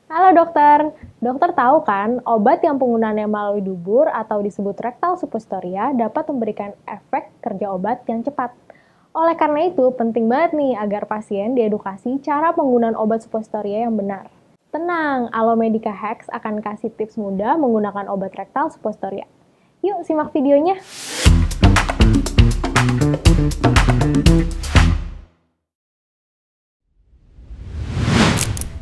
Halo dokter, dokter tahu kan obat yang penggunaannya melalui dubur atau disebut rektal suppositoria dapat memberikan efek kerja obat yang cepat. Oleh karena itu, penting banget nih agar pasien diedukasi cara penggunaan obat suppositoria yang benar. Tenang, Alomedica Hex akan kasih tips mudah menggunakan obat rektal suppositoria. Yuk simak videonya.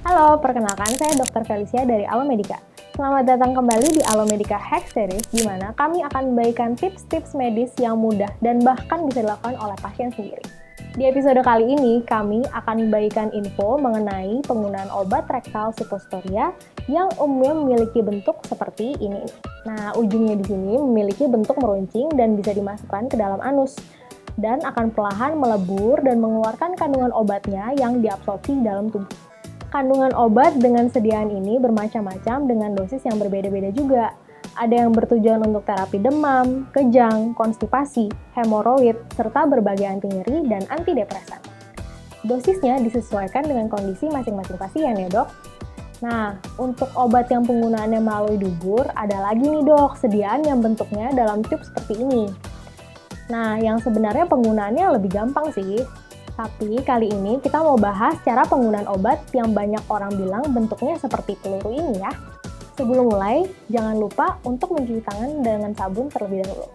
Halo, perkenalkan saya Dr. Felicia dari Alomedica. Selamat datang kembali di Alomedica Hex Series, di mana kami akan membagikan tips-tips medis yang mudah dan bahkan bisa dilakukan oleh pasien sendiri. Di episode kali ini, kami akan membagikan info mengenai penggunaan obat rektal suppositoria yang umumnya memiliki bentuk seperti ini. Nah, ujungnya di sini memiliki bentuk meruncing dan bisa dimasukkan ke dalam anus dan akan perlahan melebur dan mengeluarkan kandungan obatnya yang diabsorpsi dalam tubuh. Kandungan obat dengan sediaan ini bermacam-macam dengan dosis yang berbeda-beda juga. Ada yang bertujuan untuk terapi demam, kejang, konstipasi, hemoroid, serta berbagai anti nyeri dan antidepresan. Dosisnya disesuaikan dengan kondisi masing-masing pasien ya dok. Nah, untuk obat yang penggunaannya melalui dubur, ada lagi nih dok, sediaan yang bentuknya dalam tube seperti ini. Nah, yang sebenarnya penggunaannya lebih gampang sih. Tapi kali ini kita mau bahas cara penggunaan obat yang banyak orang bilang bentuknya seperti peluru ini ya. Sebelum mulai, jangan lupa untuk mencuci tangan dengan sabun terlebih dahulu.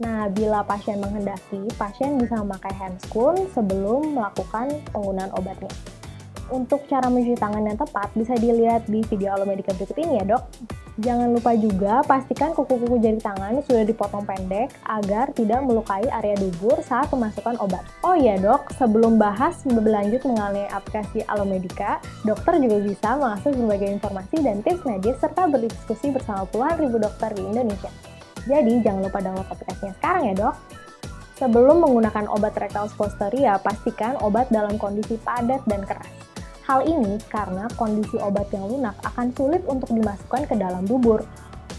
Nah, bila pasien menghendaki, pasien bisa memakai handscoon sebelum melakukan penggunaan obatnya. Untuk cara mencuci tangan yang tepat bisa dilihat di video Alomedica berikut ini ya dok. Jangan lupa juga pastikan kuku-kuku jari tangan sudah dipotong pendek agar tidak melukai area dubur saat memasukkan obat. Oh iya dok, sebelum bahas lebih lanjut mengenai aplikasi Alomedica, dokter juga bisa mengakses berbagai informasi dan tips medis serta berdiskusi bersama puluhan ribu dokter di Indonesia. Jadi jangan lupa download aplikasinya sekarang ya dok. Sebelum menggunakan obat rektal suppositoria, pastikan obat dalam kondisi padat dan keras. Hal ini karena kondisi obat yang lunak akan sulit untuk dimasukkan ke dalam dubur.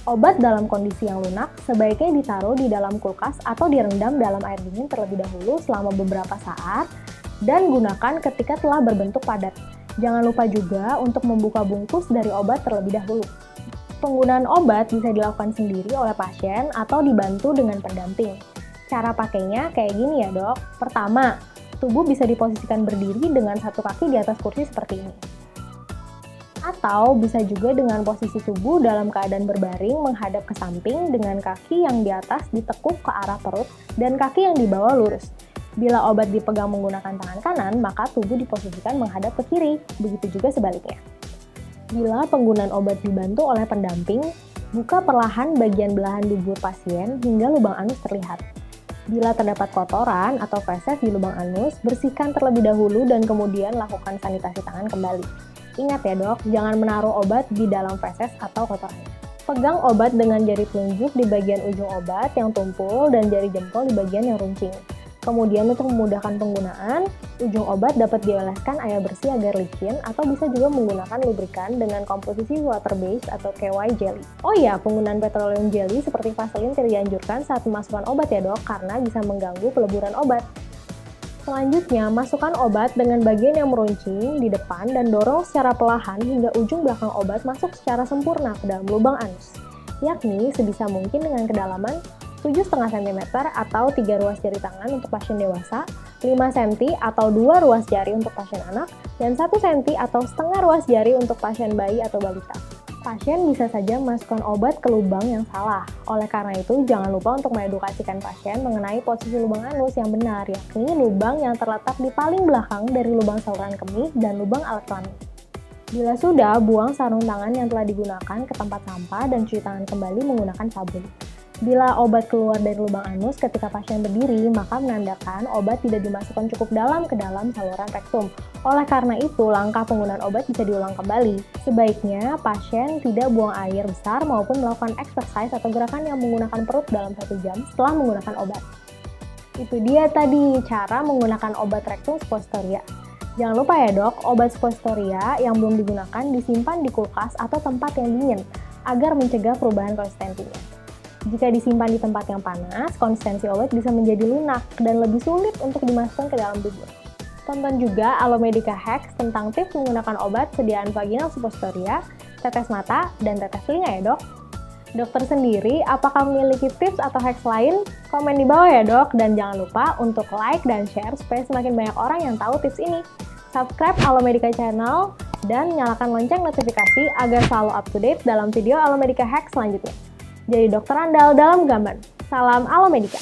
Obat dalam kondisi yang lunak sebaiknya ditaruh di dalam kulkas atau direndam dalam air dingin terlebih dahulu selama beberapa saat dan gunakan ketika telah berbentuk padat. Jangan lupa juga untuk membuka bungkus dari obat terlebih dahulu. Penggunaan obat bisa dilakukan sendiri oleh pasien atau dibantu dengan pendamping. Cara pakainya kayak gini ya dok. Pertama, tubuh bisa diposisikan berdiri dengan satu kaki di atas kursi seperti ini. Atau bisa juga dengan posisi tubuh dalam keadaan berbaring menghadap ke samping dengan kaki yang di atas ditekuk ke arah perut dan kaki yang di bawah lurus. Bila obat dipegang menggunakan tangan kanan, maka tubuh diposisikan menghadap ke kiri, begitu juga sebaliknya. Bila penggunaan obat dibantu oleh pendamping, buka perlahan bagian belahan dubur pasien hingga lubang anus terlihat. Bila terdapat kotoran atau feses di lubang anus, bersihkan terlebih dahulu dan kemudian lakukan sanitasi tangan kembali. Ingat ya dok, jangan menaruh obat di dalam feses atau kotorannya. Pegang obat dengan jari telunjuk di bagian ujung obat yang tumpul dan jari jempol di bagian yang runcing. Kemudian untuk memudahkan penggunaan, ujung obat dapat dioleskan air bersih agar licin atau bisa juga menggunakan lubrikan dengan komposisi water based atau KY jelly. Oh iya, penggunaan petroleum jelly seperti Vaseline tidak dianjurkan saat memasukkan obat ya dok, karena bisa mengganggu peleburan obat. Selanjutnya, masukkan obat dengan bagian yang meruncing di depan dan dorong secara perlahan hingga ujung belakang obat masuk secara sempurna ke dalam lubang anus, yakni sebisa mungkin dengan kedalaman 7,5 cm atau 3 ruas jari tangan untuk pasien dewasa, 5 cm atau 2 ruas jari untuk pasien anak, dan 1 cm atau setengah ruas jari untuk pasien bayi atau balita. Pasien bisa saja memasukkan obat ke lubang yang salah. Oleh karena itu, jangan lupa untuk mengedukasikan pasien mengenai posisi lubang anus yang benar, yakni lubang yang terletak di paling belakang dari lubang saluran kemih dan lubang alat kelamin. Bila sudah, buang sarung tangan yang telah digunakan ke tempat sampah dan cuci tangan kembali menggunakan sabun. Bila obat keluar dari lubang anus ketika pasien berdiri, maka menandakan obat tidak dimasukkan cukup dalam ke dalam saluran rektum. Oleh karena itu, langkah penggunaan obat bisa diulang kembali. Sebaiknya pasien tidak buang air besar maupun melakukan exercise atau gerakan yang menggunakan perut dalam 1 jam setelah menggunakan obat. Itu dia tadi cara menggunakan obat rektum suppositoria. Jangan lupa ya dok, obat suppositoria yang belum digunakan disimpan di kulkas atau tempat yang dingin agar mencegah perubahan konsistensinya. Jika disimpan di tempat yang panas, konsistensi obat bisa menjadi lunak dan lebih sulit untuk dimasukkan ke dalam tubuh. Tonton juga Alomedica Hacks tentang tips menggunakan obat sediaan vaginal suppositoria, tetes mata, dan tetes telinga ya dok. Dokter sendiri, apakah memiliki tips atau hacks lain? Komen di bawah ya dok, dan jangan lupa untuk like dan share supaya semakin banyak orang yang tahu tips ini. Subscribe Alomedica Channel, dan nyalakan lonceng notifikasi agar selalu up to date dalam video Alomedica Hacks selanjutnya. Jadi dokter andal dalam gambar. Salam Alomedica!